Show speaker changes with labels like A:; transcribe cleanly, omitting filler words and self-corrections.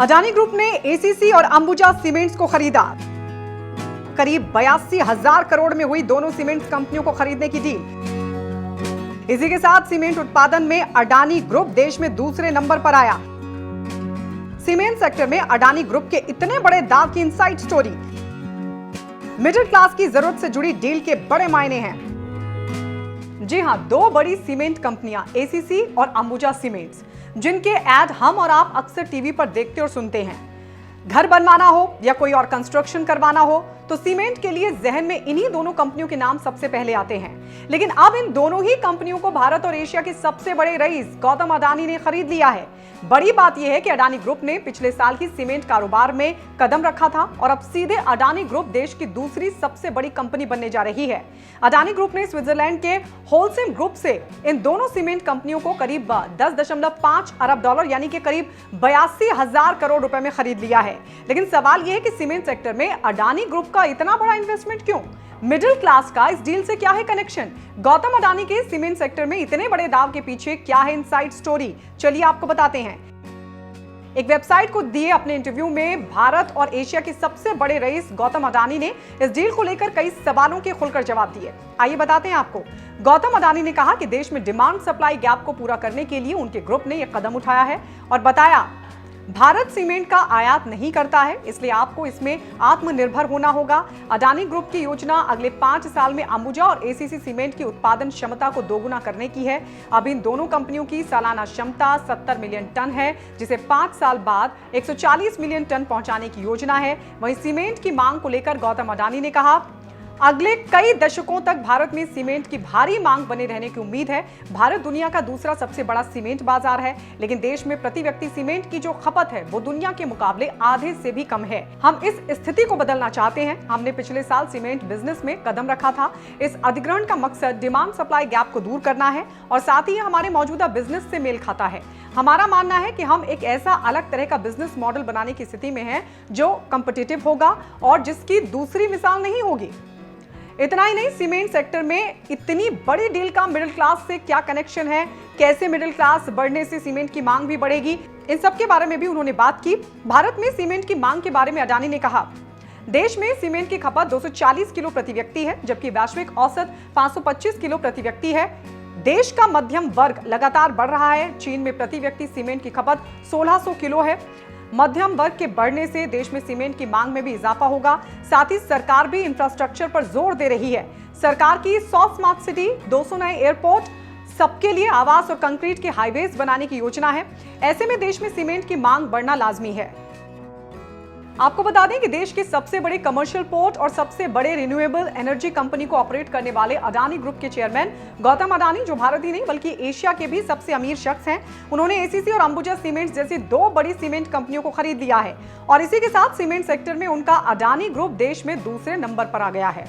A: Adani group ने ACC और Ambuja cements को खरीदा। करीब 82,000 करोड़ में हुई दोनों सीमेंट कंपनियों को खरीदने की डील। इसी के साथ सीमेंट उत्पादन में अडानी ग्रुप देश में दूसरे नंबर पर आया। सीमेंट सेक्टर में अडानी ग्रुप के इतने बड़े दांव की इनसाइड स्टोरी। मिडिल क्लास की जरूरत से जुड़ी डील के बड़े मायने हैं। जी हां, दो बड़ी सीमेंट कंपनियां एसीसी और अंबुजा सीमेंट्स, जिनके ऐड हम और आप अक्सर टीवी पर देखते और सुनते हैं। घर बनवाना हो या कोई और कंस्ट्रक्शन करवाना हो तो सीमेंट के लिए जहन में इन्हीं दोनों कंपनियों के नाम सबसे पहले आते हैं। लेकिन अब इन दोनों ही कंपनियों को भारत और एशिया के सबसे बड़े रईस गौतम अडानी ने खरीद लिया है। बड़ी बात यह है कि अडानी ग्रुप ने पिछले साल की सीमेंट कारोबार में कदम रखा था और अब सीधे अडानी ग्रुप देश की दूसरी सबसे बड़ी कंपनी बनने जा रही है। अडानी ग्रुप ने स्विट्जरलैंड के होलसेम ग्रुप से इन दोनों सीमेंट कंपनियों को करीब 10.5 अरब डॉलर यानी कि करीब 82,000 करोड़ रुपए में खरीद लिया है। लेकिन सवाल यह है कि सीमेंट सेक्टर में अडानी ग्रुप का इतना बड़ा इन्वेस्टमेंट क्यों? मिडिल क्लास का इस डील से क्या है कनेक्शन? गौतम अडानी के सीमेंट सेक्टर में इतने बड़े दाव के पीछे क्या है इनसाइड स्टोरी? चलिए आपको बताते हैं। एक वेबसाइट को दिए अपने इंटरव्यू में भारत और एशिया के सबसे बड़े रईस गौतम अडानी ने इस डील को लेकर कई सवालों के खुलकर जवाब दिए। आइए बताते हैं आपको। गौतम अडानी ने कहा कि देश में डिमांड सप्लाई गैप को पूरा करने के लिए उनके ग्रुप ने यह कदम उठाया है और बताया भारत सीमेंट का आयात नहीं करता है, इसलिए आपको इसमें आत्मनिर्भर होना होगा। अडानी ग्रुप की योजना अगले 5 साल में अंबुजा और एसीसी सीमेंट की उत्पादन क्षमता को दोगुना करने की है। अब इन दोनों कंपनियों की सालाना क्षमता 70 मिलियन टन है, जिसे 5 साल बाद 140 मिलियन टन पहुंचाने की योजना है। वहीं सीमेंट की मांग को लेकर गौतम अडानी ने कहा, अगले कई दशकों तक भारत में सीमेंट की भारी मांग बने रहने की उम्मीद है। भारत दुनिया का दूसरा सबसे बड़ा सीमेंट बाजार है, लेकिन देश में प्रति व्यक्ति सीमेंट की जो खपत है वो दुनिया के मुकाबले आधे से भी कम है। हम इस स्थिति को बदलना चाहते हैं। हमने पिछले साल सीमेंट बिजनेस में कदम रखा था। इस अधिग्रहण का मकसद डिमांड सप्लाई गैप को दूर करना है और साथ ही हमारे मौजूदा बिजनेस से मेल खाता है। हमारा मानना है कि हम एक ऐसा अलग तरह का बिजनेस मॉडल बनाने की स्थिति में हैं जो कॉम्पिटिटिव होगा और जिसकी दूसरी मिसाल नहीं होगी। इतना ही नहीं, सीमेंट सेक्टर में इतनी बड़ी डील का मिडिल क्लास से क्या कनेक्शन है, कैसे मिडिल क्लास बढ़ने से सीमेंट की मांग भी बढ़ेगी, इन सब के बारे में भी उन्होंने बात की। भारत में सीमेंट की मांग के बारे में अडानी ने कहा, देश में सीमेंट की खपत 240 किलो प्रति व्यक्ति है, जबकि वैश्विक औसत 525 किलो प्रति व्यक्ति है। देश का मध्यम वर्ग लगातार बढ़ रहा है। चीन में प्रति व्यक्ति सीमेंट की खपत 1600 किलो है। मध्यम वर्ग के बढ़ने से देश में सीमेंट की मांग में भी इजाफा होगा। साथ ही सरकार भी इंफ्रास्ट्रक्चर पर जोर दे रही है। सरकार की 100 स्मार्ट सिटी, 200 नए एयरपोर्ट, सबके लिए आवास और कंक्रीट के हाईवेज बनाने की योजना है। ऐसे में देश में सीमेंट की मांग बढ़ना लाजमी है। आपको बता दें कि देश के सबसे बड़े कमर्शियल पोर्ट और सबसे बड़े रिन्यूएबल एनर्जी कंपनी को ऑपरेट करने वाले अडानी ग्रुप के चेयरमैन गौतम अडानी, जो भारत ही नहीं बल्कि एशिया के भी सबसे अमीर शख्स हैं, उन्होंने एसीसी और अंबुजा सीमेंट्स जैसी दो बड़ी सीमेंट कंपनियों को खरीद लिया है और इसी के साथ सीमेंट सेक्टर में उनका अडानी ग्रुप देश में दूसरे नंबर पर आ गया है।